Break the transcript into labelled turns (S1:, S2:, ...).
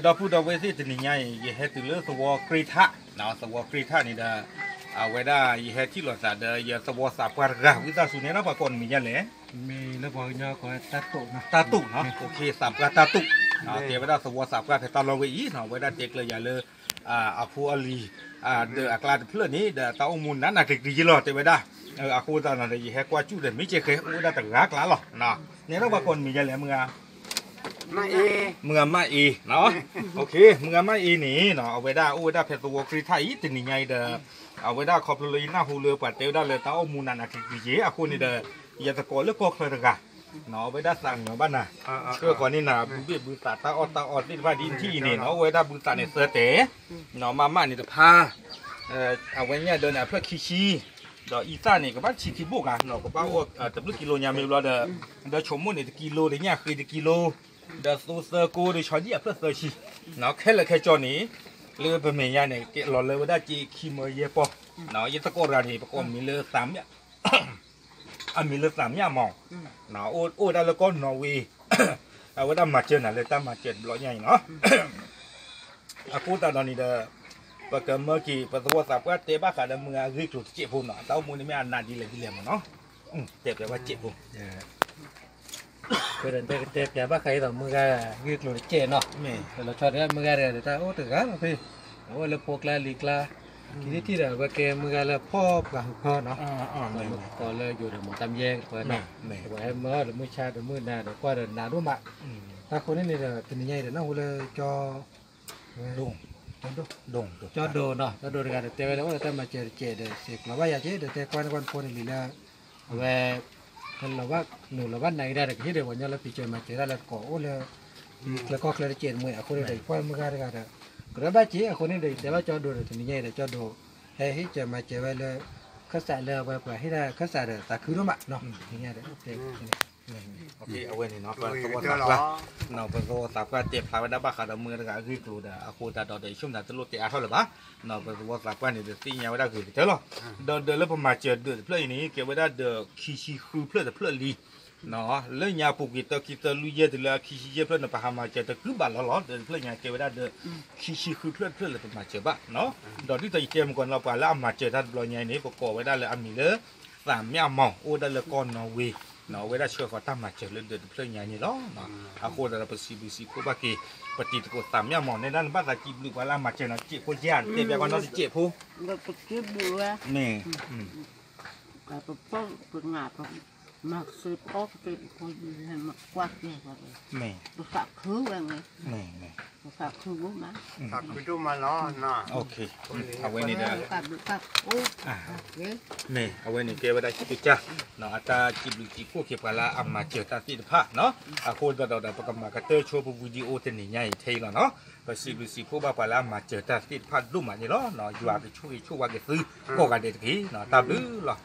S1: ดอกพูดดอกเวสิจะนี่ไงยี่เฮตุเลือสวอกรีทะเนาะสวอกรีทะนี่เด้อเอาไว้ได้ยี่เฮที่หลอดสาเด้อยาสวอสาปารกวิตาสุเนนะปะก่อนมียันแหละ
S2: มีแล้วบอกยาก็ตาตุนะ
S1: ตาตุเนาะโอเคสามกาตาตุเนาะเดี๋ยวไว้ได้สวอสามกาแต่ตอนเราไว้อีเนาะไว้ได้เด็กเลยอย่าเลยอาคูอาลีเดออักลาเพื่อนนี้เดอตาอมูลนั้นน่ะถึงดีหลอดเดี๋ยวไว้ได้อาคูตอนนั้นยี่เฮกว่าจู่เดินไม่เจอเคยอู้ได้แต่รักล้าหรอเนาะเนี่ยเราปะก่อนมียันแหละมึงมาอีเนาะโอเคมึงมาอีนี่เนาะเอาไว้ได้เอาไว้ได้เพชรตัวกรีไทยตินี่ไงเด้อเอาไว้ได้ขอบเลยหน้าหูเรือปัดเตียวได้เลยตาอมูนันอะคือเยอะคนนี่เด้ออย่าตะโกนเลือกเคยตะกะเนาะเอาไว้ได้สั่งเนาะบ้านน่ะเพื่อก่อนนี่น่ะบุษตาออดที่ว่าดินที่นี่เนาะเอาไว้ได้บุษตาเนี่ยเสือเต๋เนาะมานี่จะพาเอาไว้เนี่ยเดินเพื่อขี้ดอกอีซ่านี่ก็บ้านชีที่บุกอ่ะเนาะก็บ้านว่าแต่ลึกกิโลยามีเราเด้อชมมุ่นเนี่ยกิโลเดี๋ยวเนี่ยคือกิโลเดซูเซอร์กูดิชอดีเพื่อเซอร์ชีเนาะแค่เลยแค่จอนี้เรือเป็นเมียเนี่ยหล่อเลยว่าได้จีคีมเยปอเนาะยัตะโกรานี่ประกอบมีเรือสามเนี่ยมีเรือสามเนี่ยมองเนาะโอ้ได้แล้วก็นอร์เวย์เอาไว้ได้มาเจอหน่ะเลยตั้งมาเจอร้อยใหญ่เนาะอากูตาตอนนี้เด้อประกอบเมื่อกี้ประสบสับก็เตะบ้าขาดมือริกจุดเจ็บพุ่นเนาะเต้ามูนี่ไม่อันนาดีเลยที่เหลี่ยมเนาะเจ็บแต่ว่าเจ็บพุ่น
S2: คือเดินเตะแต่ว่าใครต่อมือก็ยืดหลุดเจนเนาะแต่เราชอบเนี่ยมือก็เดี๋ยวแต่โอ้ถึงกันพี่โอ้เราพกลาลีกลาที่เดี๋ยวว่าแกมือก็เราพ่อกับพ่อเนาะก็เลยอยู่เดี๋ยวหมดตำแยงเปิดเนาะว่าให้เมื่อเดี๋ยวมือชาเดี๋ยวมือหน้าเดี๋ยวก็เดี๋ยวหน้ารุ่มอ่ะถ้าคนนี้เนี่ยเดี๋ยวเป็นยังไงเดี๋ยวน้องเลยจอ
S1: ดง
S2: จอโดเนาะจอโดกันเดี๋ยวเราแต่มาเจอเดี๋ยวเสกเราว่าอยากเจอเดี๋ยวแต่คนคนนี่ละเว้คนเราว่าหนูเราว่าไหนได้แต่ที่เดี๋ยววันนี้เราไปเจอมาเจอแล้วก็โอ้แล้วก็เคยเจอมวยคนนี้ได้ควายมือกันกันก็แล้วบ้าจีคนนี้ได้แต่ว่าจอดูเดี๋ยวนี้ได้จอดูให้เจอมาเจอไปเลยเขาใส่เลยไปให้ได้เขาใส่เดี๋ยวแต่คือรู้มั้ยเนาะอย่างเงี้ยเดี๋ยวโอเค
S1: โอเคเอาไว้นี่เนาะประสบสับว่าเนาะประสบสับว่าเจ็บขาไว้ได้บ้าขาดมือแล้วก็คือกลัวเด้ออาคูตาดอเดี๋ยวช่วงนั้นจะลดเตะเท่าไหร่บ้าเนาะประสบสับว่านี่เดี๋ยวตีเงี้ยไว้ได้คือเท่าไหร่เดินแล้วพอมาเจอเดือดเพื่อนนี้เก็บไว้ได้เดือดขี้คือเพื่อนแต่เพื่อนลีเนาะเรื่องยาปลูกกิตลุยเยอะแต่ละขี้เยอะเพื่อนน่ะพามาเจอแต่คือบ้านเราเดินเพื่อนยาเก็บไว้ได้เดือดขี้คือเพื่อนเลยมาเจอบ้าเนาะดอกที่ตัวเจมก่อนเราไปแล้วมาเจอท่านลอยใหญ่นี้ประกอบไว้ได้เลยอันนี้เลยสามยามองโอ้ได้เลยก้อนนอร์เวย์เนาะเวลาเชื่อเขาตั้งมาเจอเรื่องเดินเพื่อนใหญ่นี่ล้อเนาะอาโคแต่ละประสิทธิ์ก็บ้ากีปฏิทินก็สามยามองในด้านบ้านตะกี้ลูกว่าละมาเจอนะเจ็บคนยานเจ็บแบบว่าน้องเจ็บผู้
S3: ก็ปฏิบัติ
S1: นี่
S3: ก็เป็นงานมักซื้อป๊อกเป็นคนให้มากวาดเนี่ยก็เลย
S1: นี่
S3: ฝากคือว่าไง
S1: นี่
S3: ฝากคือว่ามา
S4: ฝากคือดูมาล้อน่ะ
S1: โอเคเอาไว้นี่ได้
S3: กับโอ้
S1: นี่เอาไว้นี่เก็บไว้ได้ที่จ้าเนาะอาจารย์จิบลูกจิบพวกเก็บกันละเอามาเจอตาติดผ้าเนาะอาโคดเราประกอบมากระเตอร์โชว์วิดีโอเต็มใหญ่เท่แล้วเนาะก็สิบพวกบ้าไปแล้วมาเจอตาติดผ้าลุ่มอันนี้เนาะอยู่อาไปช่วยว่ากันซื้อก็กันเด็ดกี้เนาะตามดื้อหรอ